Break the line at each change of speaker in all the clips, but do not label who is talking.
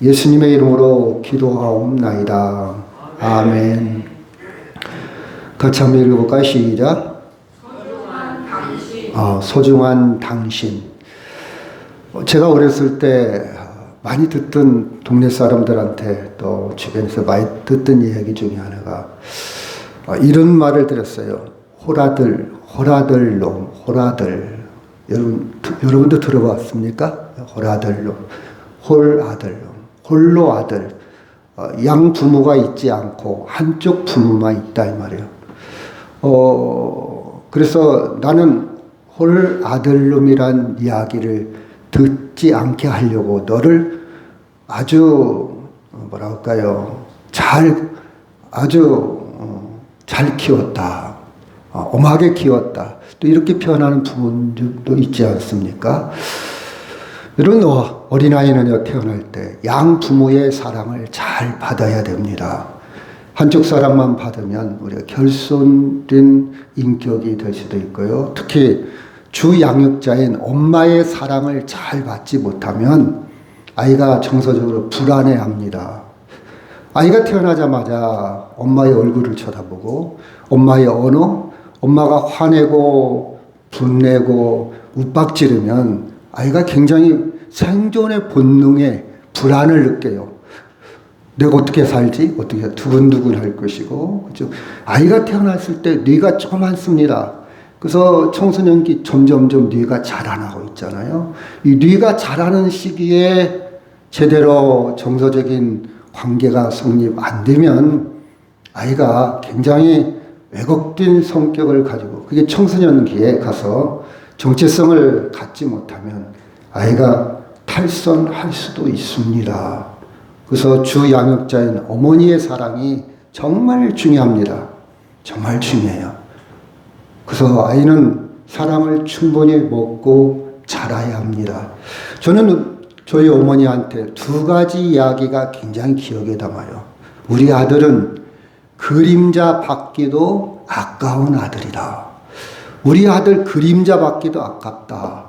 예수님의 이름으로 기도하옵나이다. 아멘. 같이 한번 읽어볼까요? 시작.
소중한 당신.
소중한 당신. 제가 어렸을 때 많이 듣던 동네 사람들한테 또 주변에서 많이 듣던 이야기 중에 하나가 이런 말을 들었어요. 호라들 놈, 호라들. 여러분도 들어봤습니까? 호라들 놈, 홀아들 놈, 홀로 아들. 양 부모가 있지 않고 한쪽 부모만 있다 이 말이에요. 그래서 나는 홀아들놈이란 이야기를 듣지 않게 하려고 너를 아주 아주 잘 키웠다. 엄하게 키웠다. 또 이렇게 표현하는 부분도 있지 않습니까? 여러분, 어린아이는요, 태어날 때 양 부모의 사랑을 잘 받아야 됩니다. 한쪽 사랑만 받으면 우리가 결손된 인격이 될 수도 있고요. 특히 주 양육자인 엄마의 사랑을 잘 받지 못하면 아이가 정서적으로 불안해합니다. 아이가 태어나자마자 엄마의 얼굴을 쳐다보고 엄마의 언어, 엄마가 화내고 분내고 윽박지르면 아이가 굉장히 생존의 본능에 불안을 느껴요. 내가 어떻게 살지? 어떻게 두근두근 할 것이고, 그렇죠? 아이가 태어났을 때 뇌가 조그맣습니다. 그래서 청소년기 점점점 뇌가 자라나고 있잖아요. 이 뇌가 자라는 시기에 제대로 정서적인 관계가 성립 안 되면 아이가 굉장히 왜곡된 성격을 가지고 그게 청소년기에 가서 정체성을 갖지 못하면 아이가 탈선할 수도 있습니다. 그래서 주 양육자인 어머니의 사랑이 정말 중요합니다. 정말 중요해요. 그래서 아이는 사랑을 충분히 먹고 자라야 합니다. 저는 저희 어머니한테 두 가지 이야기가 굉장히 기억에 남아요. 우리 아들은 그림자 받기도 아까운 아들이다. 우리 아들 그림자 받기도 아깝다.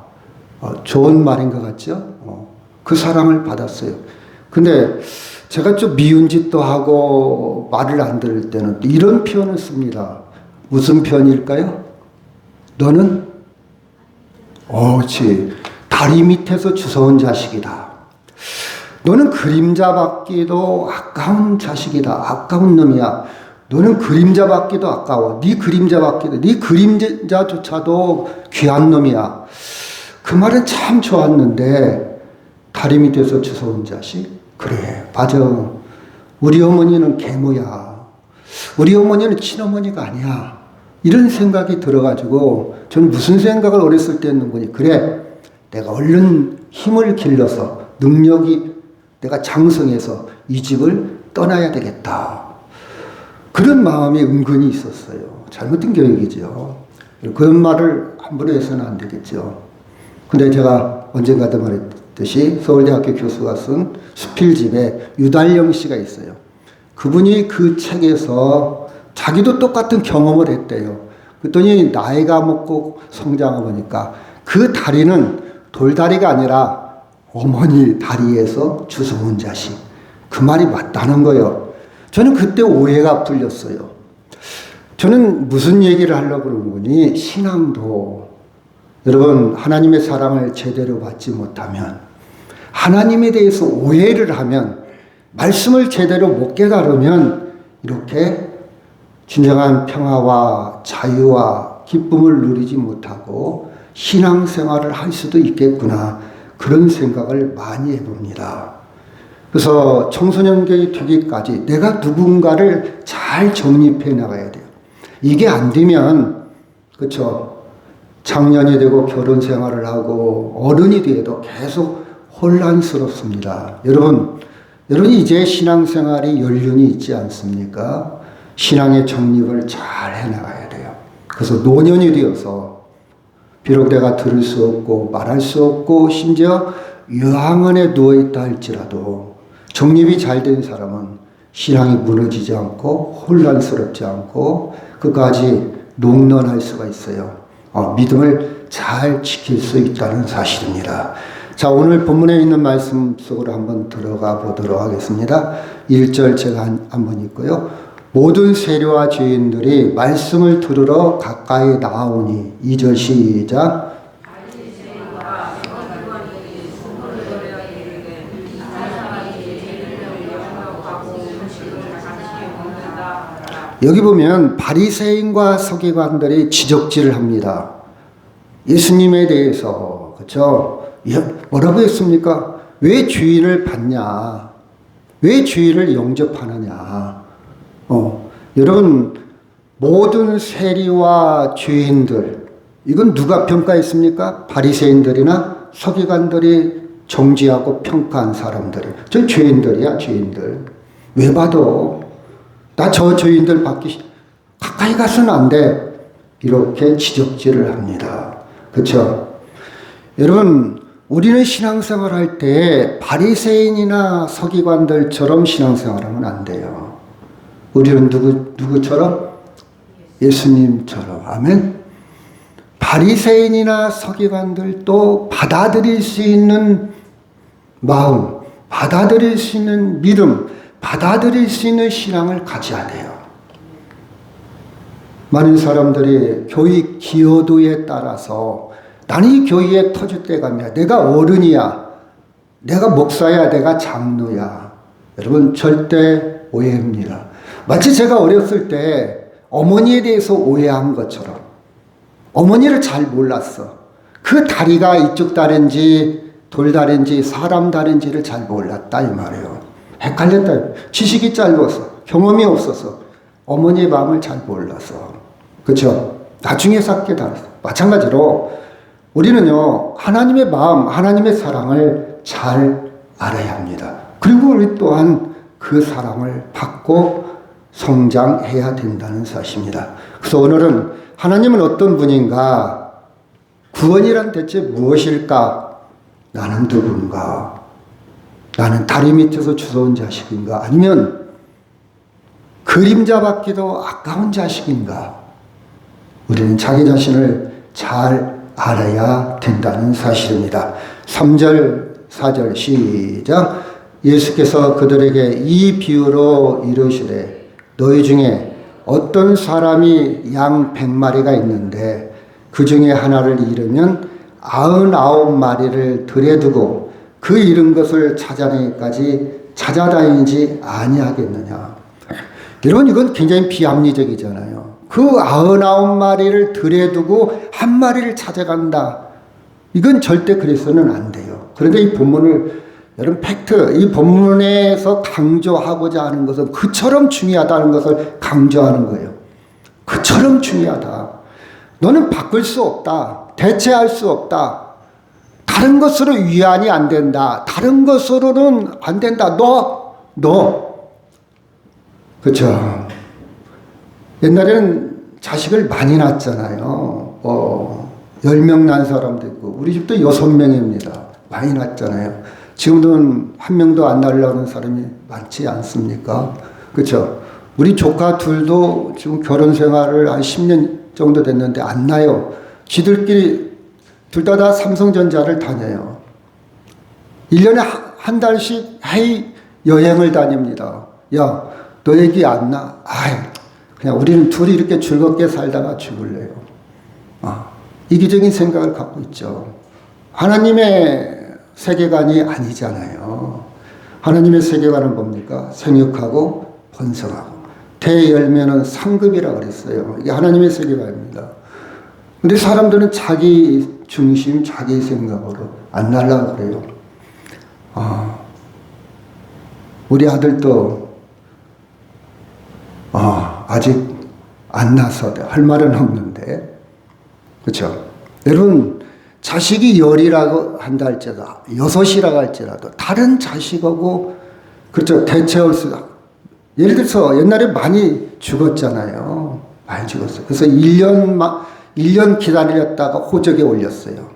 좋은 말인 것 같죠? 그 사랑을 받았어요. 근데 제가 좀 미운 짓도 하고 말을 안 들을 때는 이런 표현을 씁니다. 무슨 표현일까요? 너는 다리 밑에서 주워온 자식이다. 너는 그림자 받기도 아까운 자식이다. 아까운 놈이야. 너는 그림자 받기도 아까워. 네 그림자조차도 귀한 놈이야. 그 말은 참 좋았는데 다리 밑에서 주워온 자식? 그래, 맞아. 우리 어머니는 계모야. 우리 어머니는 친어머니가 아니야. 이런 생각이 들어가지고 저는 무슨 생각을 어렸을 때 했는거니. 그래, 내가 얼른 힘을 길러서 능력이 내가 장성해서 이 집을 떠나야 되겠다. 그런 마음이 은근히 있었어요. 잘못된 교육이죠. 그런 말을 함부로 해서는 안 되겠죠. 근데 제가 언젠가도 말했듯이 서울대학교 교수가 쓴 수필집에 유달령 씨가 있어요. 그분이 그 책에서 자기도 똑같은 경험을 했대요. 그랬더니 나이가 먹고 성장하고 보니까 그 다리는 돌다리가 아니라 어머니 다리에서 주워온 자식. 그 말이 맞다는 거예요. 저는 그때 오해가 풀렸어요. 저는 무슨 얘기를 하려고 그러는 거니? 신앙도 여러분 하나님의 사랑을 제대로 받지 못하면 하나님에 대해서 오해를 하면 말씀을 제대로 못 깨달으면 이렇게 진정한 평화와 자유와 기쁨을 누리지 못하고 신앙생활을 할 수도 있겠구나 그런 생각을 많이 해봅니다. 그래서 청소년기 되기까지 내가 누군가를 잘 정립해 나가야 돼요. 이게 안 되면 그렇죠. 장년이 되고 결혼 생활을 하고 어른이 돼도 계속 혼란스럽습니다. 여러분이 이제 신앙생활이 연륜이 있지 않습니까? 신앙의 정립을 잘 해나가야 돼요. 그래서 노년이 되어서 비록 내가 들을 수 없고 말할 수 없고 심지어 요양원에 누워있다 할지라도 정립이 잘 된 사람은 신앙이 무너지지 않고 혼란스럽지 않고 끝까지 농론할 수가 있어요. 믿음을 잘 지킬 수 있다는 사실입니다. 자, 오늘 본문에 있는 말씀 속으로 한번 들어가 보도록 하겠습니다. 1절 제가 한번 읽고요. 모든 세리와 죄인들이 말씀을 들으러 가까이 나오니 2절 시작. 여기 보면 바리새인과 서기관들이 지적질을 합니다. 예수님에 대해서. 그렇죠? 뭐라고 했습니까? 왜 주의를 받냐? 왜 주의를 영접하느냐? 여러분, 모든 세리와 죄인들, 이건 누가 평가했습니까? 바리새인들이나 서기관들이 정죄하고 평가한 사람들. 저 죄인들이야, 죄인들. 왜 봐도 나 저 죄인들 가까이 가서는 안 돼. 이렇게 지적질을 합니다. 그렇죠? 여러분, 우리는 신앙생활 할 때 바리새인이나 서기관들처럼 신앙생활하면 안 돼요. 우리는 누구처럼? 예수님처럼. 아멘. 바리새인이나 서기관들도 받아들일 수 있는 마음, 받아들일 수 있는 믿음, 받아들일 수 있는 신앙을 가져야 돼요. 많은 사람들이 교육 기여도에 따라서 나는 이 교회에 터줏대감이야. 내가 어른이야. 내가 목사야. 내가 장로야. 여러분, 절대 오해입니다. 마치 제가 어렸을 때 어머니에 대해서 오해한 것처럼 어머니를 잘 몰랐어. 그 다리가 이쪽 다리인지 돌다리인지 사람 다리인지를 잘 몰랐다 이 말이에요. 헷갈렸다. 지식이 짧아서 경험이 없어서 어머니의 마음을 잘 몰라서. 그렇죠? 나중에서 깨달았어. 마찬가지로 우리는요, 하나님의 마음, 하나님의 사랑을 잘 알아야 합니다. 그리고 우리 또한 그 사랑을 받고 성장해야 된다는 사실입니다. 그래서 오늘은 하나님은 어떤 분인가? 구원이란 대체 무엇일까? 나는 누군가? 나는 다리 밑에서 주워온 자식인가? 아니면 그림자 받기도 아까운 자식인가? 우리는 자기 자신을 잘 알아야 된다는 사실입니다. 3절, 4절 시작. 예수께서 그들에게 이 비유로 이르시되 너희 중에 어떤 사람이 양 100마리가 있는데 그 중에 하나를 잃으면 99마리를 들에 두고 그 잃은 것을 찾아내기까지 찾아다니지 아니하겠느냐. 여러분, 이건 굉장히 비합리적이잖아요. 그 99마리를 들에 두고 한 마리를 찾아간다. 이건 절대 그래서는 안 돼요. 그런데 이 본문을 여러분 팩트, 이 본문에서 강조하고자 하는 것은 그처럼 중요하다는 것을 강조하는 거예요. 그처럼 중요하다. 너는 바꿀 수 없다. 대체할 수 없다. 다른 것으로 위안이 안 된다. 다른 것으로는 안 된다. 너. 그렇죠. 옛날에는 자식을 많이 낳았잖아요. 10명 난 사람도 있고 우리 집도 6명입니다. 많이 낳았잖아요. 지금은 한 명도 안 낳으려는 사람이 많지 않습니까? 그렇죠. 우리 조카 둘도 지금 결혼 생활을 한 10년 정도 됐는데 안 나요. 지들끼리 둘 다 삼성전자를 다녀요. 1년에 한 달씩 여행을 다닙니다. 야, 너 얘기 안 나? 그냥 우리는 둘이 이렇게 즐겁게 살다가 죽을래요. 이기적인 생각을 갖고 있죠. 하나님의 세계관이 아니잖아요. 하나님의 세계관은 뭡니까? 생육하고 번성하고 대열매는 상급이라고 그랬어요. 이게 하나님의 세계관입니다. 근데 사람들은 자기 중심, 자기 생각으로 안 날라고 그래요. 우리 아들도 아직 안 나서 할 말은 없는데, 그렇죠? 여러분, 자식이 10이라고 한다 할지라도 6이라고 할지라도 다른 자식하고 그렇죠, 대체할 수. 예를 들어서 옛날에 많이 죽었잖아요. 많이 죽었어요. 그래서 1년 기다렸다가 호적에 올렸어요.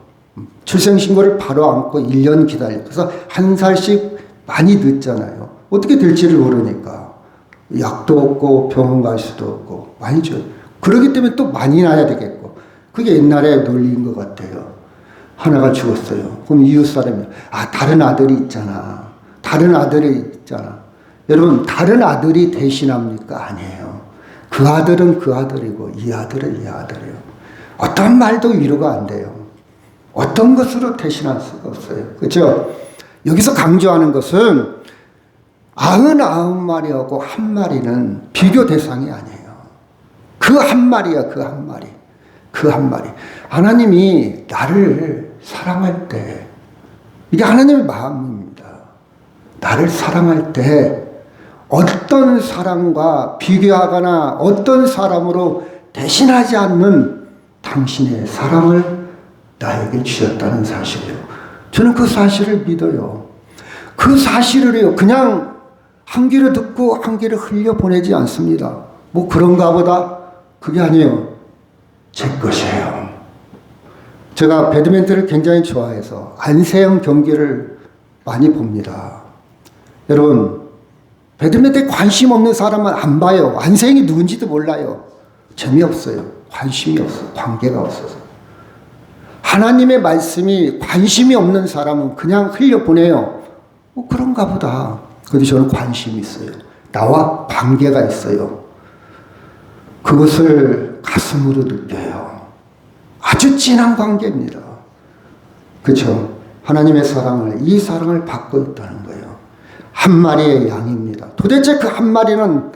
출생신고를 바로 안고 1년 기다렸어요. 그래서 한 살씩 많이 늦잖아요. 어떻게 될지를 모르니까. 약도 없고 병원 갈 수도 없고 많이 줘요. 그러기 때문에 또 많이 낳아야 되겠고. 그게 옛날에 논리인 것 같아요. 하나가 죽었어요. 그럼 이웃 사람이 다른 아들이 있잖아. 다른 아들이 있잖아. 여러분 다른 아들이 대신합니까? 아니에요. 그 아들은 그 아들이고 이 아들은 이 아들이에요. 어떤 말도 위로가 안 돼요. 어떤 것으로 대신할 수가 없어요. 그렇죠? 여기서 강조하는 것은 99마리하고 한 마리는 비교 대상이 아니에요. 그 한 마리야, 그 한 마리. 그 한 마리. 하나님이 나를 사랑할 때, 이게 하나님의 마음입니다. 나를 사랑할 때 어떤 사람과 비교하거나 어떤 사람으로 대신하지 않는 당신의 사랑을 나에게 주셨다는 사실이에요. 저는 그 사실을 믿어요. 그 사실을요, 그냥 한 귀로 듣고 한 귀로 흘려 보내지 않습니다. 뭐 그런가 보다. 그게 아니에요. 제 것이에요. 제가 배드민턴을 굉장히 좋아해서 안세영 경기를 많이 봅니다. 여러분, 배드민턴에 관심 없는 사람은 안 봐요. 안세영이 누군지도 몰라요. 재미없어요. 관심이 없어요. 관계가 없어서. 하나님의 말씀이 관심이 없는 사람은 그냥 흘려보내요. 뭐 그런가 보다. 그런데 저는 관심이 있어요. 나와 관계가 있어요. 그것을 가슴으로 느껴요. 아주 진한 관계입니다. 그렇죠? 하나님의 사랑을, 이 사랑을 받고 있다는 거예요. 한 마리의 양입니다. 도대체 그 한 마리는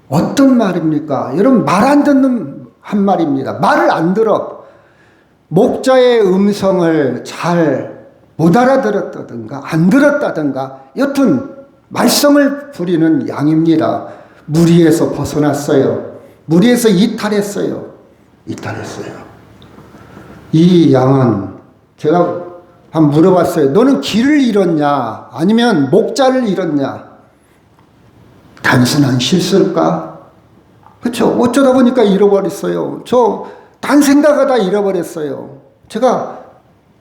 어떤 말입니까? 여러분, 말 안 듣는 한 마리입니다. 말을 안 들어. 목자의 음성을 잘 못 알아들었다든가 안 들었다든가 여튼 말썽을 부리는 양입니다. 무리에서 벗어났어요. 무리에서 이탈했어요. 이 양은 제가 한번 물어봤어요. 너는 길을 잃었냐? 아니면 목자를 잃었냐? 단순한 실수일까? 그렇죠. 어쩌다 보니까 잃어버렸어요. 저 딴 생각하다 잃어버렸어요. 제가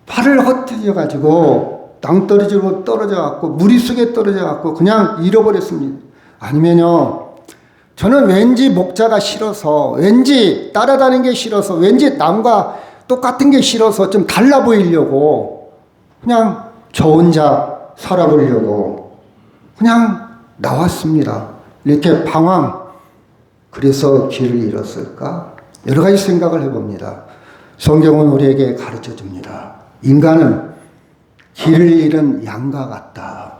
발을 헛디뎌가지고 낭떠러지로 떨어져갖고 무리 속에 떨어져갖고 그냥 잃어버렸습니다. 아니면요, 저는 왠지 목자가 싫어서, 왠지 따라다니는 게 싫어서, 왠지 남과 똑같은 게 싫어서 좀 달라 보이려고 그냥 저 혼자 살아보려고 그냥 나왔습니다. 이렇게 방황. 그래서 길을 잃었을까? 여러 가지 생각을 해봅니다. 성경은 우리에게 가르쳐 줍니다. 인간은 길을 잃은 양과 같다.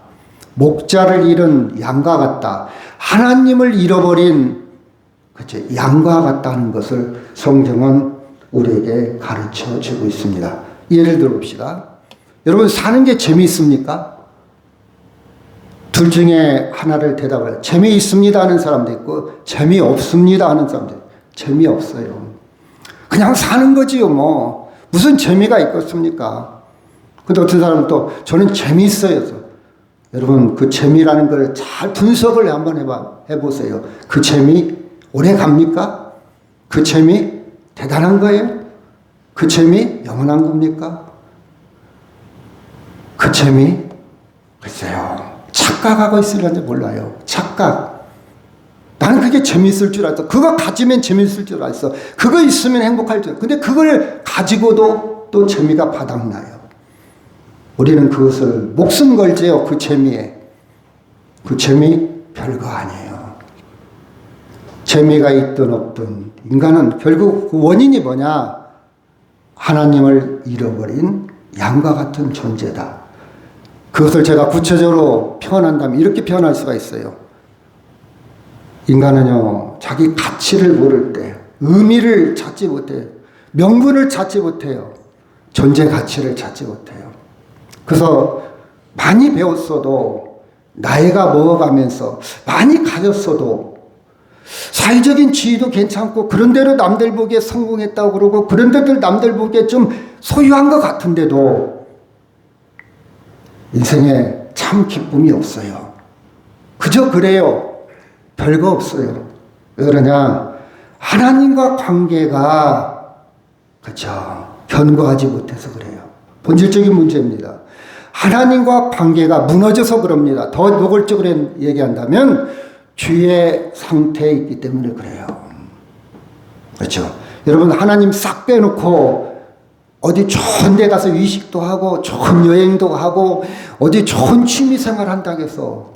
목자를 잃은 양과 같다. 하나님을 잃어버린 그치, 양과 같다는 것을 성경은 우리에게 가르쳐 주고 있습니다. 예를 들어 봅시다. 여러분, 사는 게 재미있습니까? 둘 중에 하나를 대답해요. 재미있습니다 하는 사람도 있고 재미없습니다 하는 사람도 있고. 재미없어요. 그냥 사는 거지요 뭐. 무슨 재미가 있겠습니까? 근데 어떤 사람은 또 저는 재미있어요. 여러분, 그 재미라는 걸 잘 분석을 한번 해보세요. 그 재미 오래 갑니까? 그 재미 대단한 거예요? 그 재미 영원한 겁니까? 그 재미 글쎄요. 착각하고 있으려는지 몰라요. 착각. 나는 그게 재미있을 줄 알았어. 그거 가지면 재미있을 줄 알았어. 그거 있으면 행복할 줄 알았어. 근데 그걸 가지고도 또 재미가 바닥나요. 우리는 그것을 목숨 걸지요. 그 재미에. 그 재미 별거 아니에요. 재미가 있든 없든 인간은 결국 그 원인이 뭐냐? 하나님을 잃어버린 양과 같은 존재다. 그것을 제가 구체적으로 표현한다면 이렇게 표현할 수가 있어요. 인간은요, 자기 가치를 모를 때, 의미를 찾지 못해요. 명분을 찾지 못해요. 존재 가치를 찾지 못해요. 그래서 많이 배웠어도, 나이가 먹어가면서 많이 가졌어도, 사회적인 지위도 괜찮고, 그런대로 남들 보기에 성공했다고 그러고, 그런데도 남들 보기에 좀 소유한 것 같은데도, 인생에 참 기쁨이 없어요. 그저 그래요. 별거 없어요. 왜 그러냐? 하나님과 관계가 그렇죠. 견고하지 못해서 그래요. 본질적인 문제입니다. 하나님과 관계가 무너져서 그럽니다. 더 노골적으로 얘기한다면 죄의 상태에 있기 때문에 그래요. 그렇죠. 여러분, 하나님 싹 빼놓고 어디 좋은 데 가서 위식도 하고 좋은 여행도 하고 어디 좋은 취미 생활 한다고 해서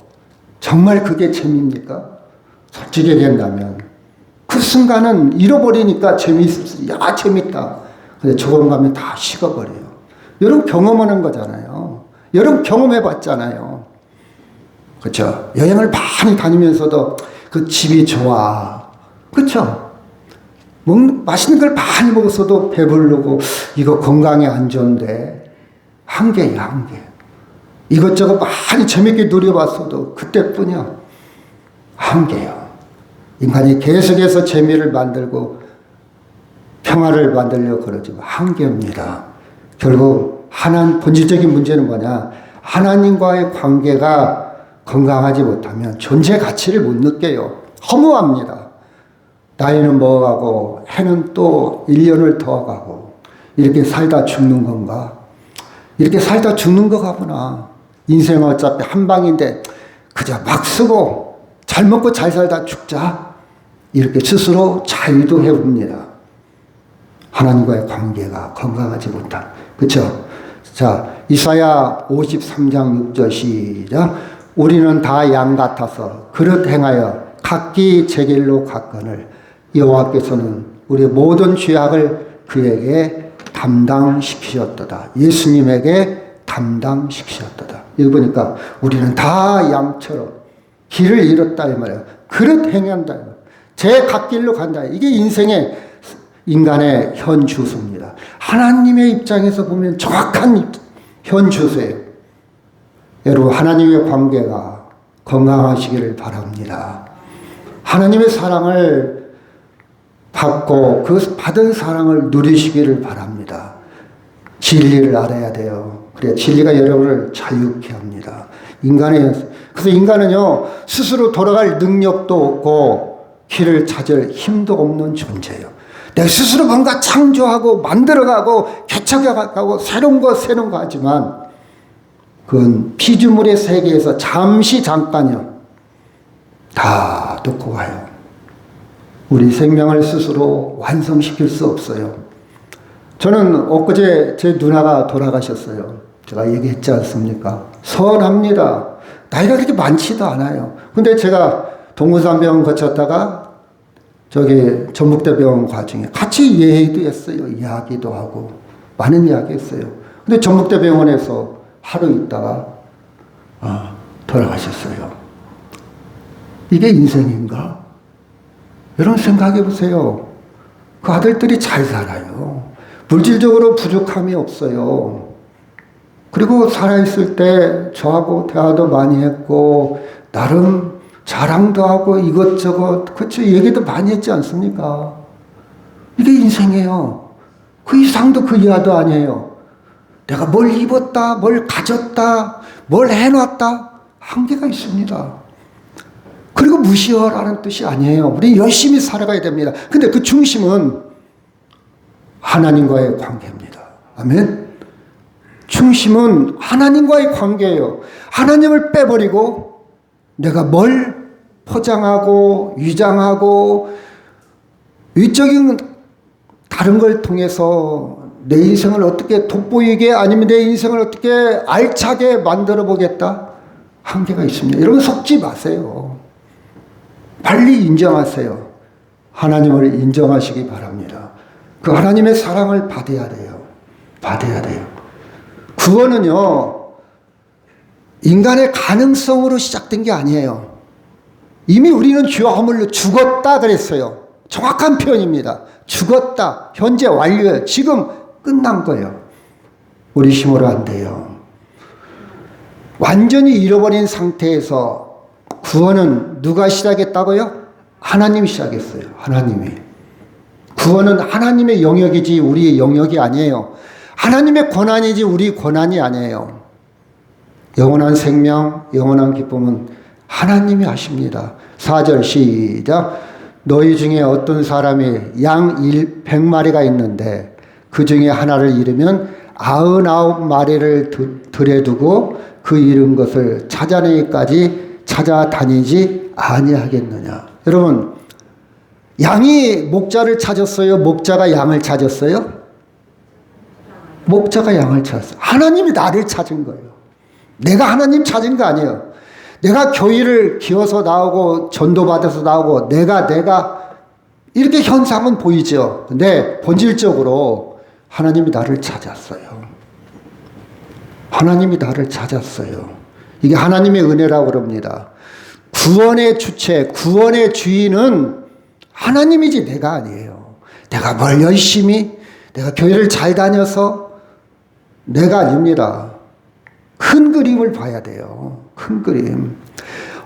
정말 그게 재미입니까? 솔직히 얘기한다면 그 순간은 잃어버리니까 재밌다. 근데 조금 가면 다 식어버려요. 여러분 경험하는 거잖아요. 여러분 경험해 봤잖아요. 그렇죠? 여행을 많이 다니면서도 그 집이 좋아. 그렇죠? 맛있는 걸 많이 먹었어도 배부르고 이거 건강에 안 좋은데 한계야, 한계. 이것저것 많이 재밌게 누려봤어도 그때뿐이야. 한계요. 인간이 계속해서 재미를 만들고 평화를 만들려고 그러지만 한계입니다. 결국 본질적인 문제는 뭐냐? 하나님과의 관계가 건강하지 못하면 존재 가치를 못 느껴요. 허무합니다. 나이는 먹어가고 해는 또 1년을 더 가고 이렇게 살다 죽는 건가? 이렇게 살다 죽는 거 가구나. 인생은 어차피 한 방인데 그저 막 쓰고 잘 먹고 잘 살다 죽자. 이렇게 스스로 자유도 해봅니다. 하나님과의 관계가 건강하지 못한. 그렇죠? 자, 이사야 53장 6절 시작. 우리는 다 양 같아서 그릇 행하여 각기 제 길로 갔거늘 여호와께서는 우리의 모든 죄악을 그에게 담당시키셨도다. 예수님에게 담당시키셨도다. 여기 보니까 우리는 다 양처럼 길을 잃었다 이 말이에요. 그릇 행한다. 제 갓길로 간다. 이게 인생의 인간의 현 주소입니다. 하나님의 입장에서 보면 정확한 현 주소예요. 여러분 하나님의 관계가 건강하시기를 바랍니다. 하나님의 사랑을 받고 그 받은 사랑을 누리시기를 바랍니다. 진리를 알아야 돼요. 그래야 진리가 여러분을 자유케 합니다. 그래서 인간은요 스스로 돌아갈 능력도 없고 길을 찾을 힘도 없는 존재예요. 내가 스스로 뭔가 창조하고 만들어가고 개척해가고 새로운 거 하지만 그건 피조물의 세계에서 잠깐이요. 다 놓고 가요. 우리 생명을 스스로 완성시킬 수 없어요. 저는 엊그제 제 누나가 돌아가셨어요. 제가 얘기했지 않습니까? 서운합니다. 나이가 그렇게 많지도 않아요. 근데 제가 동구산병원 거쳤다가 저기 전북대병원 과정에 같이 예의도 했어요. 이야기도 하고 많은 이야기 했어요. 근데 전북대병원에서 하루 있다가 돌아가셨어요. 이게 인생인가? 여러분 생각해 보세요. 그 아들들이 잘 살아요. 물질적으로 부족함이 없어요. 그리고 살아있을 때 저하고 대화도 많이 했고 나름 자랑도 하고 이것저것 그렇죠. 얘기도 많이 했지 않습니까? 이게 인생이에요. 그 이상도 그 이하도 아니에요. 내가 뭘 입었다, 뭘 가졌다, 뭘 해놨다 한계가 있습니다. 그리고 무시하라는 뜻이 아니에요. 우리 열심히 살아가야 됩니다. 근데 그 중심은 하나님과의 관계입니다. 아멘. 중심은 하나님과의 관계예요. 하나님을 빼버리고 내가 뭘 포장하고 위장하고 위적인 다른 걸 통해서 내 인생을 어떻게 돋보이게 아니면 내 인생을 어떻게 알차게 만들어 보겠다? 한계가 있습니다. 여러분 속지 마세요. 빨리 인정하세요. 하나님을 인정하시기 바랍니다. 그 하나님의 사랑을 받아야 돼요. 받아야 돼요. 구원은요, 인간의 가능성으로 시작된 게 아니에요. 이미 우리는 죄와 허물로 죽었다 그랬어요. 정확한 표현입니다. 죽었다. 현재 완료예요. 지금 끝난 거예요. 우리 힘으로 안 돼요. 완전히 잃어버린 상태에서 구원은 누가 시작했다고요? 하나님이 시작했어요. 하나님이. 구원은 하나님의 영역이지 우리의 영역이 아니에요. 하나님의 권한이지 우리 권한이 아니에요. 영원한 생명, 영원한 기쁨은 하나님이 하십니다. 4절 시작. 너희 중에 어떤 사람이 양 100마리가 있는데 그 중에 하나를 잃으면 99마리를 들에 두고 그 잃은 것을 찾아내기까지 찾아다니지 아니하겠느냐. 여러분, 양이 목자를 찾았어요? 목자가 양을 찾았어요? 목자가 양을 찾았어요. 하나님이 나를 찾은 거예요. 내가 하나님 찾은 거 아니에요. 내가 교회를 기어서 나오고 전도받아서 나오고 내가 이렇게 현상은 보이죠. 근데 본질적으로 하나님이 나를 찾았어요. 하나님이 나를 찾았어요. 이게 하나님의 은혜라고 그럽니다. 구원의 주체, 구원의 주인은 하나님이지 내가 아니에요. 내가 뭘 열심히, 내가 교회를 잘 다녀서 내가 아닙니다. 큰 그림을 봐야 돼요. 큰 그림.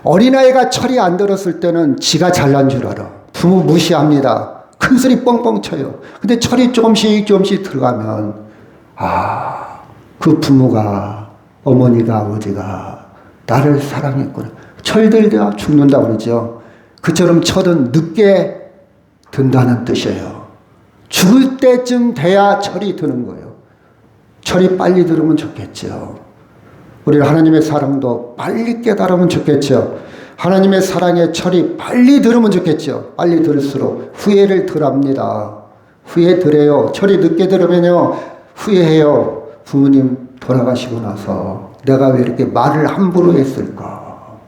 어린아이가 철이 안 들었을 때는 지가 잘난 줄 알아. 부모 무시합니다. 큰 소리 뻥뻥 쳐요. 근데 철이 조금씩 들어가면 그 부모가, 어머니가, 아버지가 나를 사랑했구나. 철들다 죽는다 그러죠. 그처럼 철은 늦게 든다는 뜻이에요. 죽을 때쯤 돼야 철이 드는 거예요. 철이 빨리 들으면 좋겠죠. 우리 하나님의 사랑도 빨리 깨달으면 좋겠죠. 하나님의 사랑의 철이 빨리 들으면 좋겠죠. 빨리 들을수록 후회를 덜 합니다. 후회 덜 해요. 철이 늦게 들으면요. 후회해요. 부모님 돌아가시고 나서 내가 왜 이렇게 말을 함부로 했을까?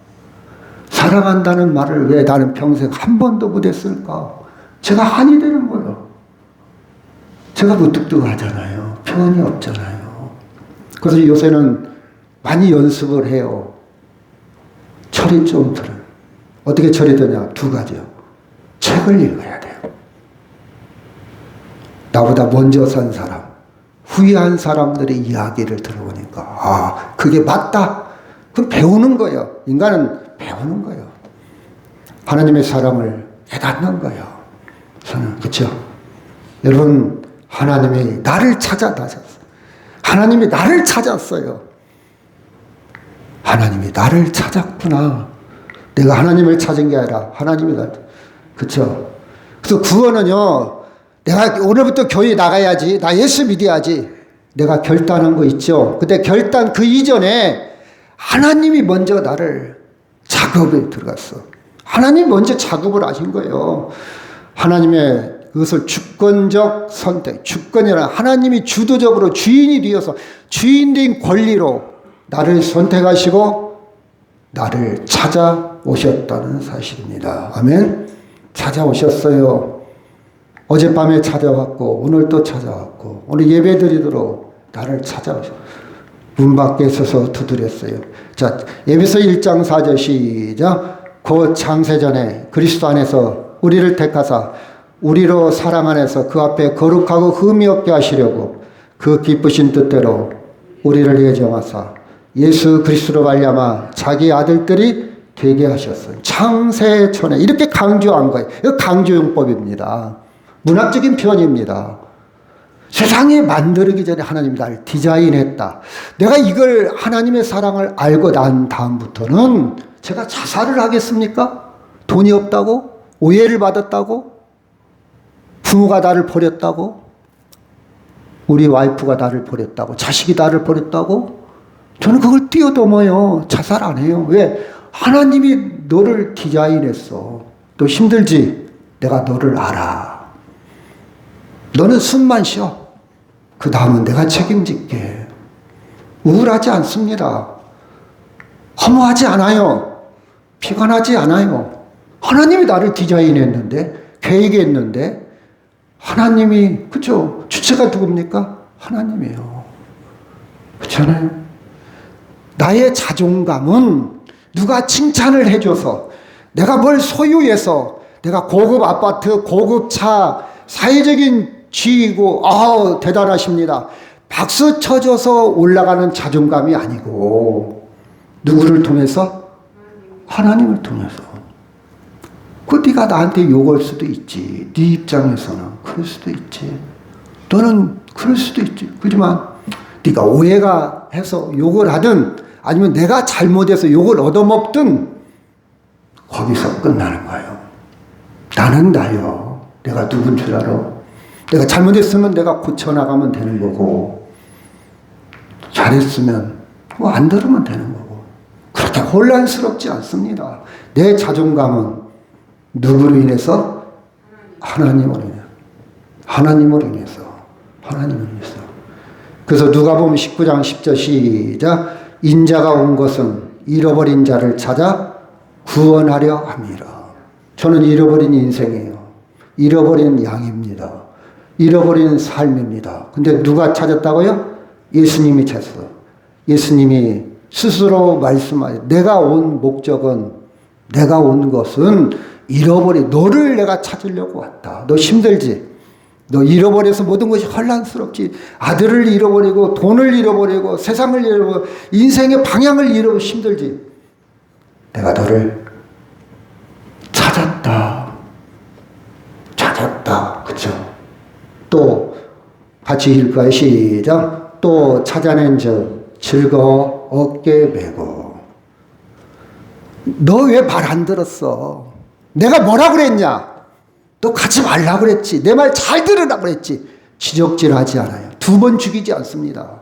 사랑한다는 말을 왜 나는 평생 한 번도 못했을까? 제가 한이 되는 거예요. 제가 무뚝뚝하잖아요. 표현이 없잖아요. 그래서 요새는 많이 연습을 해요. 철이 좀 들어요. 어떻게 철이 드냐? 두 가지요. 책을 읽어야 돼요. 나보다 먼저 산 사람, 후회한 사람들의 이야기를 들어보니까 그게 맞다. 그럼 배우는 거예요. 인간은 배우는 거예요. 하나님의 사랑을 깨닫는 거예요. 저는 그렇죠. 여러분 하나님이 나를 찾았어요. 하나님이 나를 찾았어요. 하나님이 나를 찾았구나. 내가 하나님을 찾은 게 아니라 하나님이 나를. 그렇죠. 그래서 구원은요. 내가 오늘부터 교회 나가야지. 나 예수 믿어야지. 내가 결단한 거 있죠. 근데 결단 그 이전에 하나님이 먼저 나를 작업에 들어갔어. 하나님 먼저 작업을 하신 거예요. 하나님의 그것을 주권적 선택, 주권이라 하나님이 주도적으로 주인이 되어서 주인된 권리로 나를 선택하시고 나를 찾아오셨다는 사실입니다. 아멘. 찾아오셨어요. 어젯밤에 찾아왔고 오늘 또 찾아왔고 오늘 예배드리도록 나를 찾아오셨어요. 문 밖에 서서 두드렸어요. 자, 에베소 1장 4절 시작. 곧 창세전에 그리스도 안에서 우리를 택하사 우리로 사랑 안에서 그 앞에 거룩하고 흠이 없게 하시려고 그 기쁘신 뜻대로 우리를 예정하사 예수 그리스도로 말미암아 자기 아들들이 되게 하셨어요. 창세전에 이렇게 강조한 거예요. 이거 강조용법입니다. 문학적인 표현입니다. 세상에 만들기 전에 하나님이 나를 디자인했다. 내가 이걸 하나님의 사랑을 알고 난 다음부터는 제가 자살을 하겠습니까? 돈이 없다고? 오해를 받았다고? 부모가 나를 버렸다고? 우리 와이프가 나를 버렸다고? 자식이 나를 버렸다고? 저는 그걸 뛰어넘어요. 자살 안 해요. 왜? 하나님이 너를 디자인했어. 너 힘들지? 내가 너를 알아. 너는 숨만 쉬어. 그 다음은 내가 책임질게. 우울하지 않습니다. 허무하지 않아요. 피곤하지 않아요. 하나님이 나를 디자인했는데, 계획했는데, 하나님이, 그죠? 주체가 누굽니까? 하나님이에요. 그렇잖아요? 나의 자존감은 누가 칭찬을 해줘서, 내가 뭘 소유해서, 내가 고급 아파트, 고급 차, 사회적인 지위고, 대단하십니다. 박수 쳐줘서 올라가는 자존감이 아니고, 누구를 통해서? 하나님을 통해서. 그 네가 나한테 욕할 수도 있지. 네 입장에서는 그럴 수도 있지. 너는 그럴 수도 있지. 그렇지만 네가 오해가 해서 욕을 하든 아니면 내가 잘못해서 욕을 얻어먹든 거기서 끝나는 거예요. 나는 나요. 내가 누군 줄 알아? 내가 잘못했으면 내가 고쳐나가면 되는 거고 잘했으면 뭐 안 들으면 되는 거고 그렇게 혼란스럽지 않습니다. 내 자존감은 누구로 인해서? 하나님으로 인해서. 하나님으로 인해서. 하나님으로 인해서. 그래서 누가복음 19장 10절 시작. 인자가 온 것은 잃어버린 자를 찾아 구원하려 함이라. 저는 잃어버린 인생이에요. 잃어버린 양입니다. 잃어버린 삶입니다. 근데 누가 찾았다고요? 예수님이 찾았어요. 예수님이 스스로 말씀하여 내가 온 목적은, 내가 온 것은 잃어버린 너를 내가 찾으려고 왔다. 너 힘들지? 너 잃어버려서 모든 것이 혼란스럽지? 아들을 잃어버리고 돈을 잃어버리고 세상을 잃어버리고 인생의 방향을 잃어버리고 힘들지? 내가 너를 찾았다. 찾았다. 그쵸? 또 같이 읽을까요? 시작. 또 찾아낸 즉 즐거워 어깨 메고. 너 왜 말 안 들었어? 내가 뭐라 그랬냐? 너 가지 말라 그랬지. 내 말 잘 들으라 그랬지. 지적질하지 않아요. 두 번 죽이지 않습니다.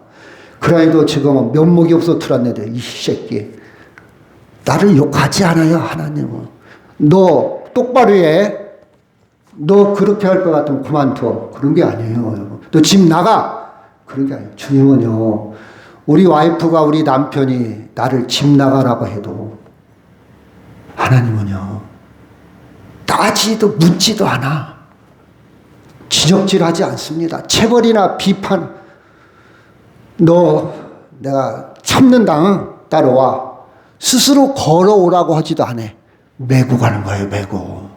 그라이도 지금은 면목이 없어 들었는데 이 새끼 나를 욕하지 않아요. 하나님은. 너 똑바로 해. 너 그렇게 할 것 같으면 그만둬. 그런 게 아니에요. 너 집 나가. 그런 게 아니에요. 주님은요. 우리 와이프가 우리 남편이 나를 집 나가라고 해도 하나님은요. 따지도 묻지도 않아. 지적질하지 않습니다. 체벌이나 비판. 너 내가 참는다. 따라와. 스스로 걸어오라고 하지도 않아. 메고 가는 거예요. 메고.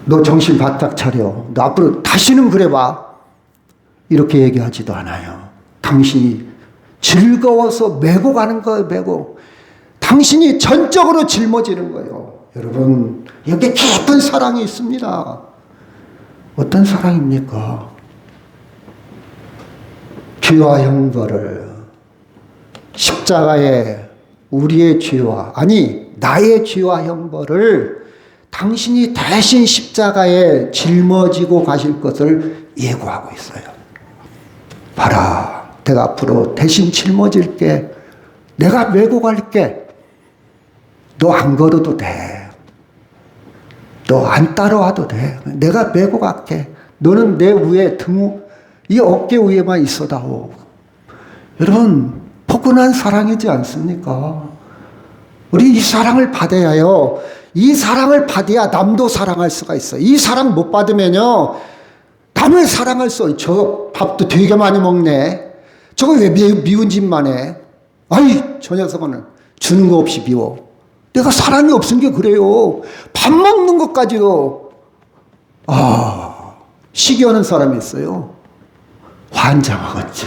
너 정신 바짝 차려. 너 앞으로 다시는 그래봐. 이렇게 얘기하지도 않아요. 당신이 즐거워서 메고 가는 거예요. 메고. 당신이 전적으로 짊어지는 거예요. 여러분, 여기 깊은 사랑이 있습니다. 어떤 사랑입니까? 죄와 형벌을 십자가에 우리의 죄와, 아니 나의 죄와 형벌을 당신이 대신 십자가에 짊어지고 가실 것을 예고하고 있어요. 봐라, 내가 앞으로 대신 짊어질게. 내가 메고 갈게. 너 안 걸어도 돼. 너 안 따라와도 돼. 내가 메고 갈게. 너는 내 위에 이 어깨 위에만 있어다오. 여러분, 포근한 사랑이지 않습니까? 우리 이 사랑을 받아야요. 이 사랑을 받아야 남도 사랑할 수가 있어. 이 사랑 못 받으면요. 남을 사랑할 수 없어. 저 밥도 되게 많이 먹네. 저거 왜 미운 짓만 해? 아이, 저 녀석은 주는 거 없이 미워. 내가 사랑이 없은 게 그래요. 밥 먹는 것까지도 시기하는 사람이 있어요. 환장하겠지.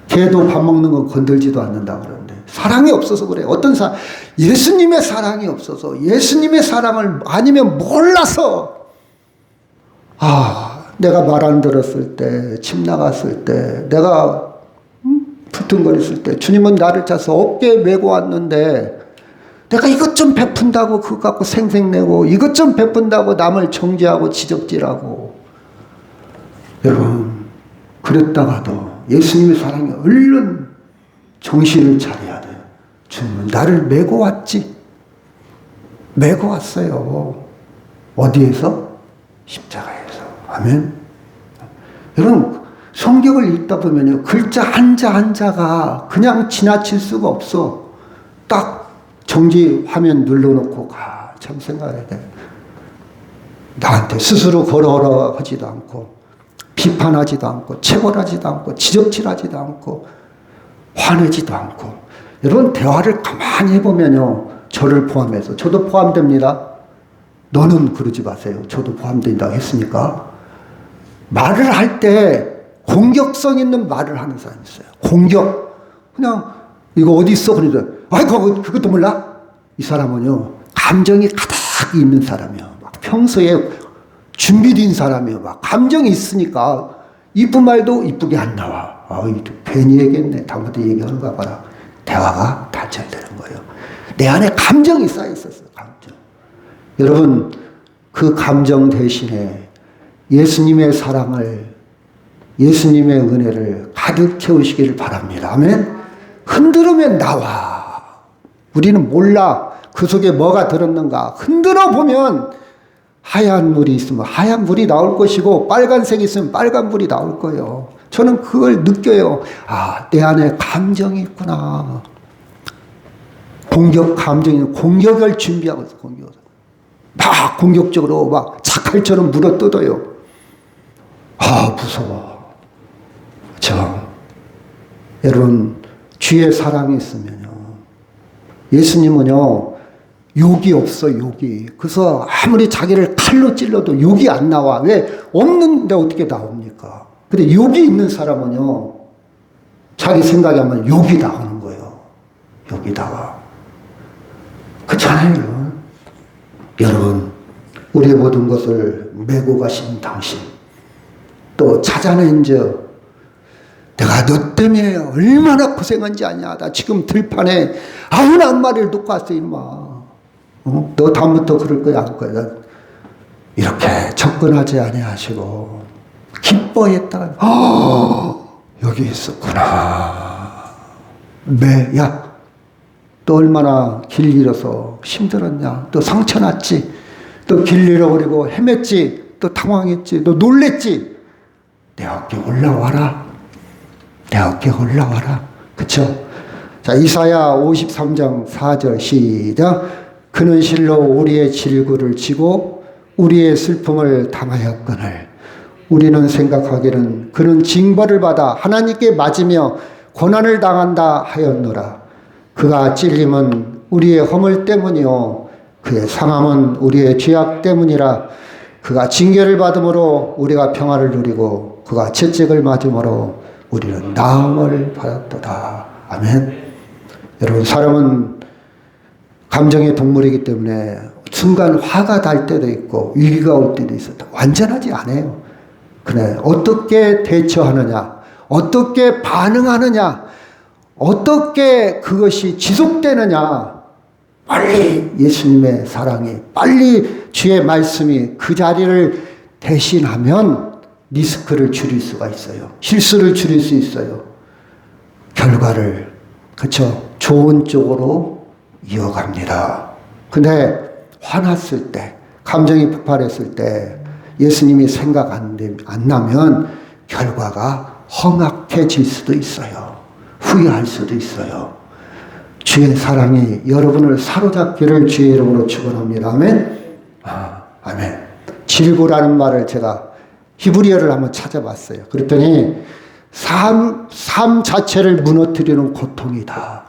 걔도 밥 먹는 거 건들지도 않는다 그러는데 사랑이 없어서 그래. 어떤 예수님의 사랑이 없어서, 예수님의 사랑을 아니면 몰라서, 내가 말 안 들었을 때, 집 나갔을 때, 내가 부둥거렸을 때 주님은 나를 찾아서 어깨에 메고 왔는데 내가 이것 좀 베푼다고 그거 갖고 생색내고, 이것 좀 베푼다고 남을 정죄하고 지적질하고. 여러분, 그랬다가도 예수님의 사랑이 얼른 정신을 차려야 돼요. 주님은 나를 메고 왔지. 메고 왔어요. 어디에서? 십자가에서. 아멘. 여러분, 성경을 읽다 보면요, 글자 한자가 그냥 지나칠 수가 없어. 딱 정지 화면 눌러놓고 참 생각해야 돼. 나한테 스스로 걸어오라 하지도 않고, 비판하지도 않고, 체벌하지도 않고, 지적질하지도 않고, 화내지도 않고. 여러분, 대화를 가만히 해보면요, 저를 포함해서, 저도 포함됩니다. 너는 그러지 마세요. 저도 포함된다고 했으니까. 말을 할 때 공격성 있는 말을 하는 사람이 있어요. 공격. 그냥 이거 어디 있어? 그러니까 그것도 몰라? 이 사람은요, 감정이 가득 있는 사람이에요. 막 평소에 준비된 사람이에요. 막 감정이 있으니까 이쁜 말도 이쁘게 안 나와. 괜히 얘기했네. 다음부터 얘기하는가 봐라. 대화가 단절되는 거예요. 내 안에 감정이 쌓여 있었어요. 감정. 여러분, 그 감정 대신에 예수님의 사랑을, 예수님의 은혜를 가득 채우시기를 바랍니다. 아멘. 흔들으면 나와. 우리는 몰라. 그 속에 뭐가 들었는가. 흔들어 보면 하얀 물이 있으면 하얀 물이 나올 것이고 빨간색이 있으면 빨간 물이 나올 거예요. 저는 그걸 느껴요. 아, 내 안에 감정이 있구나. 공격을 준비하고 있어. 막 공격적으로 막 착할처럼 물어뜯어요. 아, 무서워. 여러분, 주의 사랑이 있으면요, 예수님은요 욕이 없어. 욕이. 그래서 아무리 자기를 칼로 찔러도 욕이 안 나와. 왜? 없는데 어떻게 나옵니까? 근데 욕이 있는 사람은요 자기 생각이 하면 욕이 나오는 거예요. 욕이 나와. 그렇잖아요. 여러분, 우리의 모든 것을 메고 가신 당신, 또 찾아낸 저, 내가 너 때문에 얼마나 고생한지 아냐. 나 지금 들판에 91마리를 놓고 왔어, 임마. 너 다음부터 그럴 거야, 안 거야. 이렇게 접근하지 아니하시고 기뻐했다가 여기 있었구나. 야, 또 얼마나 길 잃어서 힘들었냐. 또 상처 났지. 또 길 잃어버리고 헤맸지. 또 당황했지. 또 놀랬지. 내 어깨 올라와라. 내 어깨 올라와라. 그쵸? 자, 이사야 53장 4절 시작. 그는 실로 우리의 질구를 지고 우리의 슬픔을 당하였거늘 우리는 생각하기는 그는 징벌을 받아 하나님께 맞으며 고난을 당한다 하였노라. 그가 찔림은 우리의 허물 때문이요 그의 상함은 우리의 죄악 때문이라. 그가 징계를 받음으로 우리가 평화를 누리고 그가 채찍을 맞음으로 우리는 나음을 받았도다. 아멘. 여러분, 사람은 감정의 동물이기 때문에 순간 화가 날 때도 있고 위기가 올 때도 있었다. 완전하지 않아요. 그래, 어떻게 대처하느냐, 어떻게 반응하느냐, 어떻게 그것이 지속되느냐, 빨리 예수님의 사랑이, 빨리 주의 말씀이 그 자리를 대신하면 리스크를 줄일 수가 있어요. 실수를 줄일 수 있어요. 결과를, 그쵸, 좋은 쪽으로 이어갑니다. 근데 화났을 때, 감정이 폭발했을 때 예수님이 생각 안 나면 결과가 험악해질 수도 있어요. 후회할 수도 있어요. 주의 사랑이 여러분을 사로잡기를 주의 이름으로 축원합니다. 아멘. 아멘. 질구라는 말을 제가 히브리어를 한번 찾아봤어요. 그랬더니 삶 자체를 무너뜨리는 고통이다.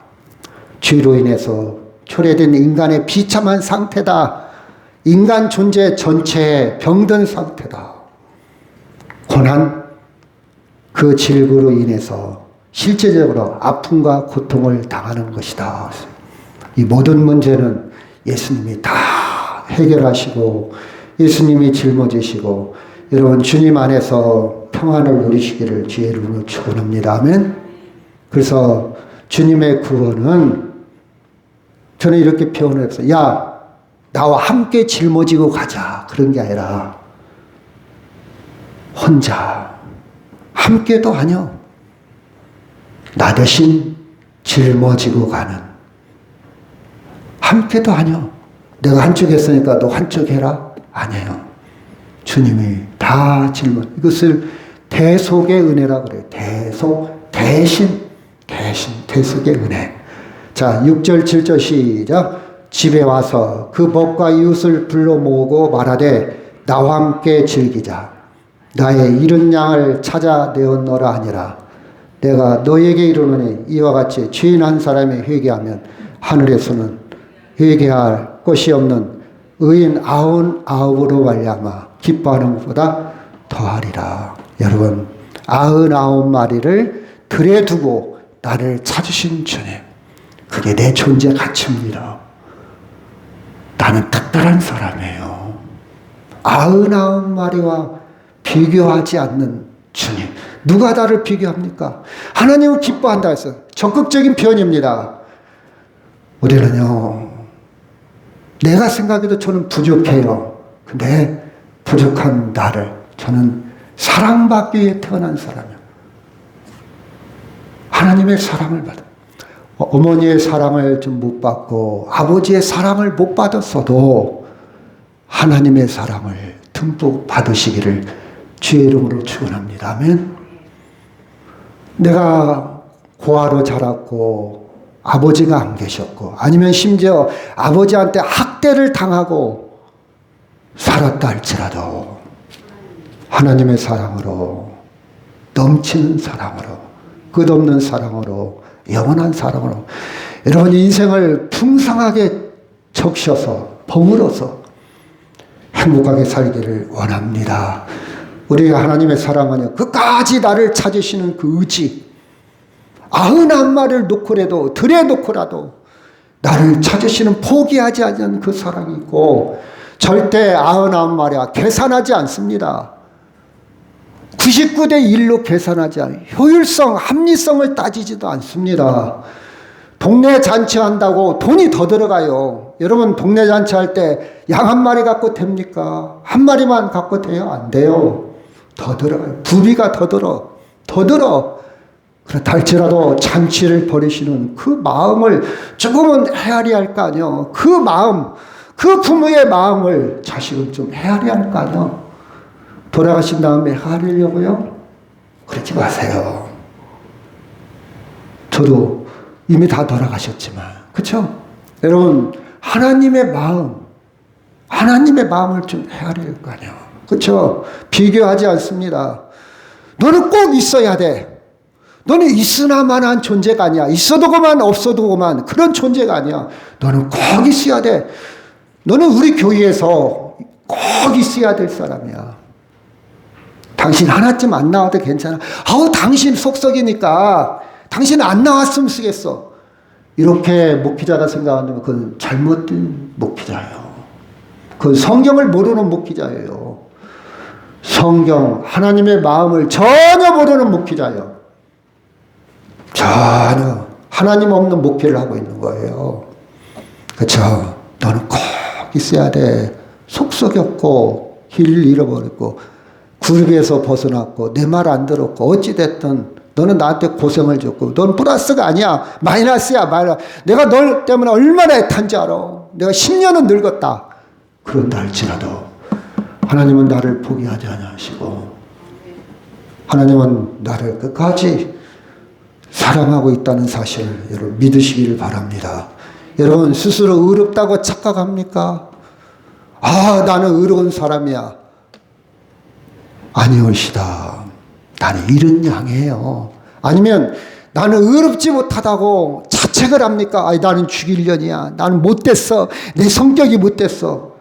죄로 인해서 초래된 인간의 비참한 상태다. 인간 존재 전체에 병든 상태다. 고난, 그 질구로 인해서 실제적으로 아픔과 고통을 당하는 것이다. 이 모든 문제는 예수님이 다 해결하시고 예수님이 짊어지시고 여러분 주님 안에서 평안을 누리시기를 주의 이름으로 축원합니다. 아멘. 그래서 주님의 구원은 저는 이렇게 표현을 했어요. 야, 나와 함께 짊어지고 가자. 그런 게 아니라 혼자 함께도 아니요. 나 대신 짊어지고 가는, 함께도 아니요. 내가 한쪽 했으니까 너 한쪽 해라. 아니에요. 주님이 다 이것을 대속의 은혜라고 그래요. 대속의 은혜. 자, 6절 7절 시작. 집에 와서 그 벗과 이웃을 불러 모으고 말하되 나와 함께 즐기자. 나의 잃은 양을 찾아내었노라 하니라. 내가 너에게 이르노니 이와 같이 죄인 한 사람이 회개하면 하늘에서는 회개할 것이 없는 의인 99으로 말미암아 기뻐하는 것보다 더하리라. 여러분, 99마리를 들에 두고 나를 찾으신 주님, 그게 내 존재 가치입니다. 나는 특별한 사람이에요. 99마리와 비교하지 않는 주님. 누가 나를 비교합니까? 하나님은 기뻐한다 했어요. 적극적인 표현입니다. 우리는요, 내가 생각해도 저는 부족해요. 근데 부족한 나를, 저는 사랑받기 위해 태어난 사람이에요. 하나님의 사랑을 받아. 어머니의 사랑을 좀 못 받고 아버지의 사랑을 못 받았어도 하나님의 사랑을 듬뿍 받으시기를 주의 이름으로 축원합니다. 아멘. 내가 고아로 자랐고 아버지가 안 계셨고 아니면 심지어 아버지한테 학대를 당하고 살았다 할지라도 하나님의 사랑으로, 넘치는 사랑으로, 끝없는 사랑으로, 영원한 사랑으로 여러분 인생을 풍성하게 적셔서 버무려서 행복하게 살기를 원합니다. 우리가 하나님의 사랑은요, 끝까지 나를 찾으시는 그 의지, 91마리를 놓고라도, 들에 놓고라도 나를 찾으시는 포기하지 않는 그 사랑이 있고, 절대 99마리와 계산하지 않습니다. 99대 1로 계산하지 않아요. 효율성, 합리성을 따지지도 않습니다. 동네 잔치한다고 돈이 더 들어가요. 여러분 동네 잔치할 때 양 한 마리 갖고 됩니까? 한 마리만 갖고 돼요? 안 돼요. 더 들어가요. 부비가 더 들어. 그렇다 할지라도 잔치를 벌이시는 그 마음을 조금은 헤아려야 할 거 아니에요. 그 마음, 그 부모의 마음을 자식은 좀 헤아려야 할 거 아니에요. 돌아가신 다음에 헤아리려고요? 그러지 마세요. 저도 이미 다 돌아가셨지만, 그렇죠? 여러분 하나님의 마음을 좀 헤아려야 할 거 아니에요. 그렇죠? 비교하지 않습니다. 너는 꼭 있어야 돼. 너는 있으나마나한 존재가 아니야. 있어도 그만 없어도 그만 그런 존재가 아니야. 너는 꼭 있어야 돼. 너는 우리 교회에서 꼭 있어야 될 사람이야. 당신 하나쯤 안 나와도 괜찮아. 당신 속썩이니까 당신 안 나왔으면 쓰겠어. 이렇게 목회자가 생각한다면 그건 잘못된 목회자예요. 그건 성경을 모르는 목회자예요. 성경, 하나님의 마음을 전혀 모르는 목회자예요. 전혀 하나님 없는 목회를 하고 있는 거예요. 그렇죠? 너는 꼭 있어야 돼. 속썩였고 길을 잃어버렸고 그룹에서 벗어났고 내 말 안 들었고 어찌됐든 너는 나한테 고생을 줬고 넌 플러스가 아니야. 마이너스야. 내가 널 때문에 얼마나 애탄지 알아. 내가 10년은 늙었다. 그런다 할지라도 하나님은 나를 포기하지 않으시고 하나님은 나를 끝까지 사랑하고 있다는 사실을 여러분 믿으시기를 바랍니다. 여러분 스스로 의롭다고 착각합니까? 나는 의로운 사람이야. 아니오시다. 나는 이런 양이에요. 아니면 나는 의롭지 못하다고 자책을 합니까? 나는 죽일년이야. 나는 못됐어. 내 성격이 못됐어.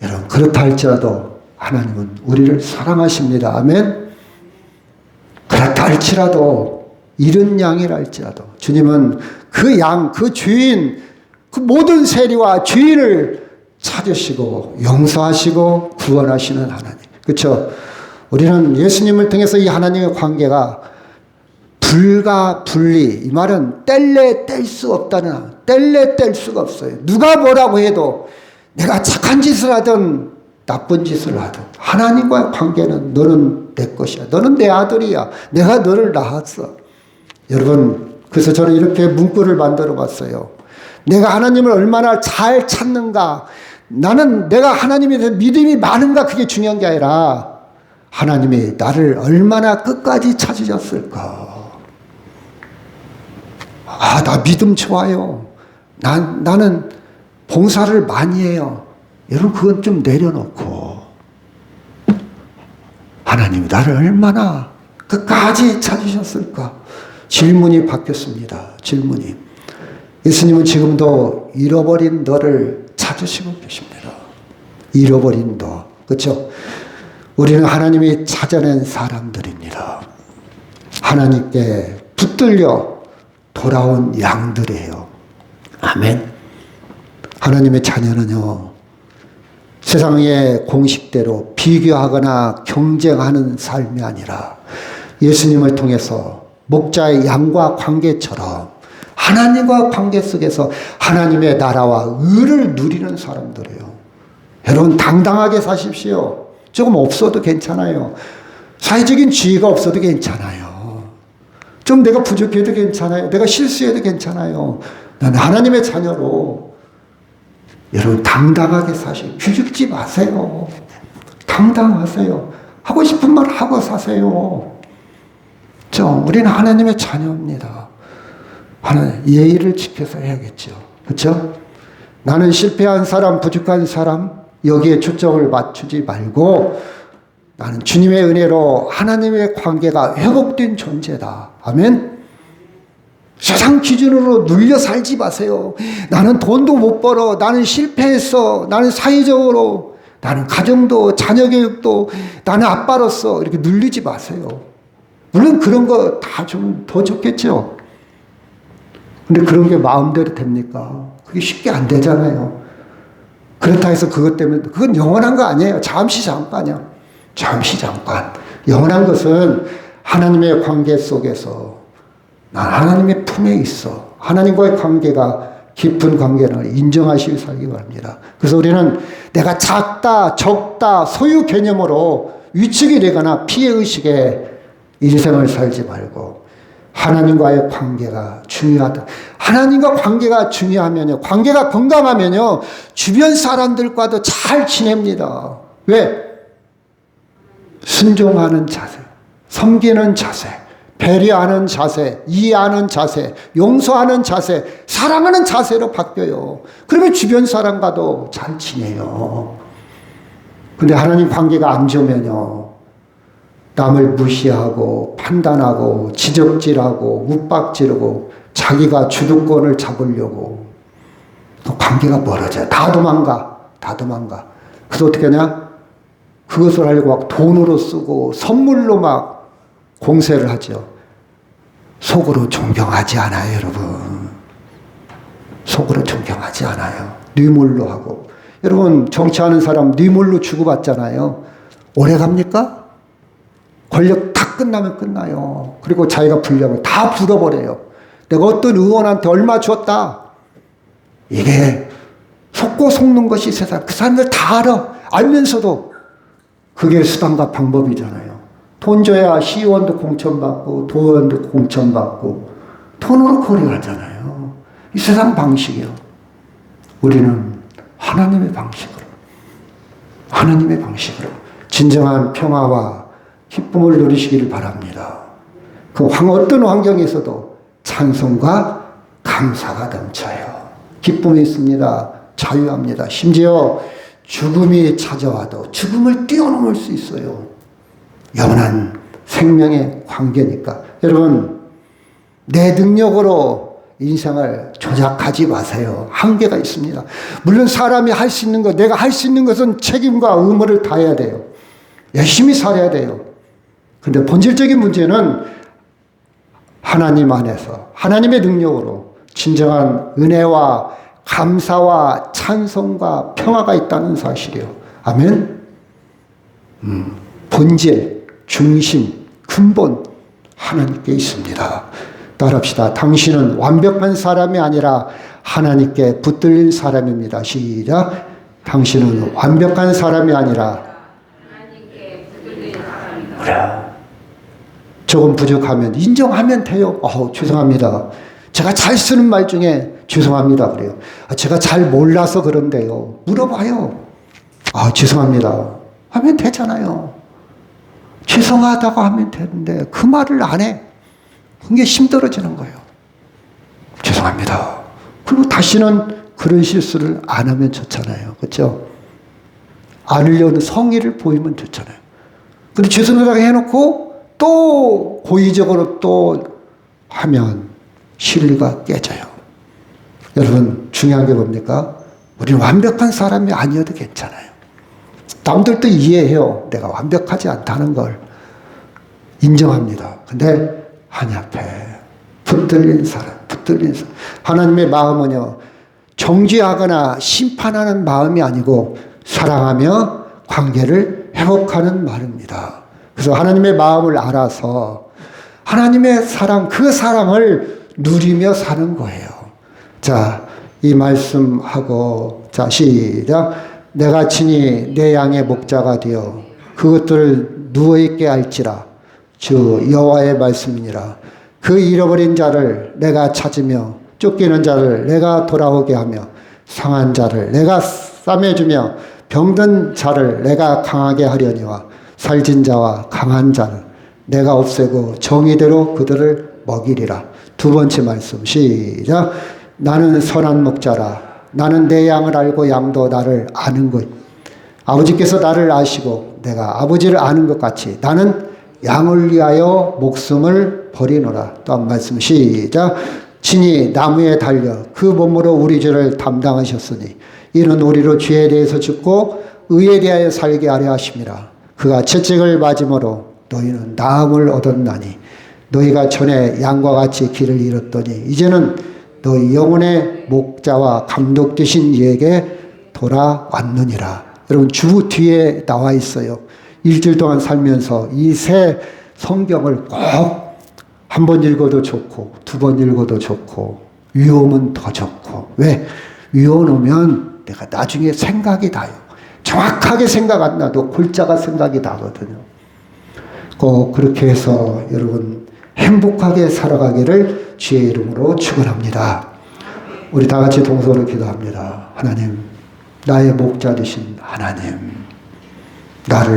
여러분 그렇다 할지라도 하나님은 우리를 사랑하십니다. 아멘. 그렇다 할지라도 이런 양이라 할지라도 주님은 그 양, 그 주인, 그 모든 세리와 주인을 찾으시고 용서하시고 구원하시는 하나님. 그렇죠? 우리는 예수님을 통해서 이 하나님의 관계가 불가 분리, 이 말은 뗄래 뗄 수 없다는, 뗄래 뗄 수가 없어요. 누가 뭐라고 해도 내가 착한 짓을 하든 나쁜 짓을 하든 하나님과의 관계는 너는 내 것이야. 너는 내 아들이야. 내가 너를 낳았어. 여러분 그래서 저는 이렇게 문구를 만들어 봤어요. 내가 하나님을 얼마나 잘 찾는가, 나는 내가 하나님에 대한 믿음이 많은가, 그게 중요한 게 아니라 하나님이 나를 얼마나 끝까지 찾으셨을까. 나 믿음 좋아요. 나는 봉사를 많이 해요. 여러분 그건 좀 내려놓고 하나님이 나를 얼마나 끝까지 찾으셨을까. 질문이 바뀌었습니다. 질문이. 예수님은 지금도 잃어버린 너를 찾으시고 계십니다. 잃어버린 너. 그렇죠? 우리는 하나님이 찾아낸 사람들입니다. 하나님께 붙들려 돌아온 양들이에요. 아멘. 하나님의 자녀는요, 세상의 공식대로 비교하거나 경쟁하는 삶이 아니라 예수님을 통해서 목자의 양과 관계처럼 하나님과 관계 속에서 하나님의 나라와 의를 누리는 사람들이에요. 여러분 당당하게 사십시오. 조금 없어도 괜찮아요. 사회적인 지위가 없어도 괜찮아요. 좀 내가 부족해도 괜찮아요. 내가 실수해도 괜찮아요. 나는 하나님의 자녀로 여러분 당당하게 사세요. 비죽지 마세요. 당당하세요. 하고 싶은 말 하고 사세요. 우리는 하나님의 자녀입니다. 하나님 예의를 지켜서 해야겠죠. 그렇죠? 나는 실패한 사람, 부족한 사람 여기에 초점을 맞추지 말고 나는 주님의 은혜로 하나님의 관계가 회복된 존재다. 아멘. 세상 기준으로 눌려 살지 마세요. 나는 돈도 못 벌어. 나는 실패했어. 나는 사회적으로, 나는 가정도, 자녀 교육도, 나는 아빠로서 이렇게 눌리지 마세요. 물론 그런 거 다 좀 더 좋겠죠. 근데 그런 게 마음대로 됩니까? 그게 쉽게 안 되잖아요. 그렇다 해서 그것 때문에, 그건 영원한 거 아니에요. 잠시 잠깐이야. 잠시 잠깐. 영원한 것은 하나님의 관계 속에서 난 하나님의 품에 있어. 하나님과의 관계가 깊은 관계를 인정하시고 살기 바랍니다. 그래서 우리는 내가 작다, 적다, 소유 개념으로 위축이 되거나 피해의식에 인생을 살지 말고 하나님과의 관계가 중요하다. 하나님과 관계가 중요하면요. 관계가 건강하면요. 주변 사람들과도 잘 지냅니다. 왜? 순종하는 자세, 섬기는 자세, 배려하는 자세, 이해하는 자세, 용서하는 자세, 사랑하는 자세로 바뀌어요. 그러면 주변 사람과도 잘 지내요. 근데 하나님 관계가 안 좋으면요. 남을 무시하고 판단하고 지적질하고 윽박지르고 자기가 주도권을 잡으려고 관계가 멀어져요. 다 도망가. 그래서 어떻게 하냐? 그것을 하려고 막 돈으로 쓰고 선물로 막 공세를 하죠. 속으로 존경하지 않아요, 여러분. 속으로 존경하지 않아요. 뇌물로 하고. 여러분, 정치하는 사람 뇌물로 주고받잖아요. 오래 갑니까? 권력 다 끝나면 끝나요. 그리고 자기가 불려면 다 불어버려요. 내가 어떤 의원한테 얼마 줬다. 이게 속고 속는 것이 세상. 그 사람들 다 알아. 알면서도 그게 수단과 방법이잖아요. 돈 줘야 시의원도 공천받고 도의원도 공천받고 돈으로 거래하잖아요. 이 세상 방식이요. 우리는 하나님의 방식으로 진정한 평화와 기쁨을 누리시기를 바랍니다. 그 어떤 환경에서도 찬송과 감사가 넘쳐요. 기쁨이 있습니다. 자유합니다. 심지어 죽음이 찾아와도 죽음을 뛰어넘을 수 있어요. 영원한 생명의 관계니까. 여러분, 내 능력으로 인생을 조작하지 마세요. 한계가 있습니다. 물론 사람이 할 수 있는 것, 내가 할 수 있는 것은 책임과 의무를 다해야 돼요. 열심히 살아야 돼요. 근데 본질적인 문제는 하나님 안에서 하나님의 능력으로 진정한 은혜와 감사와 찬송과 평화가 있다는 사실이요. 아멘. 본질, 중심, 근본 하나님께 있습니다. 따라합시다. 당신은 완벽한 사람이 아니라 하나님께 붙들린 사람입니다. 시작. 당신은 완벽한 사람이 아니라
하나님께 붙들린 사람이다.
그래. 조금 부족하면 인정하면 돼요. 죄송합니다. 제가 잘 쓰는 말 중에 죄송합니다 그래요. 제가 잘 몰라서 그런데요. 물어봐요. 죄송합니다. 하면 되잖아요. 죄송하다고 하면 되는데 그 말을 안 해. 그게 힘들어지는 거예요. 죄송합니다. 그리고 다시는 그런 실수를 안 하면 좋잖아요. 그렇죠? 안 하려는 성의를 보이면 좋잖아요. 근데 죄송하다고 해놓고 또 고의적으로 또 하면 신뢰가 깨져요. 여러분, 중요한 게 뭡니까? 우리는 완벽한 사람이 아니어도 괜찮아요. 남들도 이해해요. 내가 완벽하지 않다는 걸 인정합니다. 근데 하나님 앞에 붙들린 사람. 하나님의 마음은요, 정죄하거나 심판하는 마음이 아니고 사랑하며 관계를 회복하는 마음입니다. 그래서 하나님의 마음을 알아서 하나님의 사랑, 그 사랑을 누리며 사는 거예요. 자, 이 말씀하고, 자, 시작. 내가 친히 내 양의 목자가 되어 그것들을 누워있게 할지라. 주 여호와의 말씀이니라. 그 잃어버린 자를 내가 찾으며 쫓기는 자를 내가 돌아오게 하며 상한 자를 내가 싸매주며 병든 자를 내가 강하게 하려니와 살진 자와 강한 자는 내가 없애고 정의대로 그들을 먹이리라. 두 번째 말씀 시작. 나는 선한 목자라. 나는 내 양을 알고 양도 나를 아는 것. 아버지께서 나를 아시고 내가 아버지를 아는 것 같이 나는 양을 위하여 목숨을 버리노라. 또 한 말씀 시작. 친히 나무에 달려 그 몸으로 우리 죄를 담당하셨으니 이는 우리로 죄에 대해서 죽고 의에 대하여 살게 하려 하심이라. 그가 채찍을 맞음으로 너희는 나음을 얻었나니 너희가 전에 양과 같이 길을 잃었더니 이제는 너희 영혼의 목자와 감독 되신 이에게 돌아왔느니라. 여러분 주 뒤에 나와 있어요. 일주일 동안 살면서 이 새 성경을 꼭 한 번 읽어도 좋고 두 번 읽어도 좋고 위험은 더 좋고. 왜? 위험하면 내가 나중에 생각이 나요. 정확하게 생각 안 나도 글자가 생각이 나거든요. 꼭 그렇게 해서 여러분 행복하게 살아가기를 주의 이름으로 축원합니다. 우리 다 같이 동서로 기도합니다. 하나님, 나의 목자 되신 하나님, 나를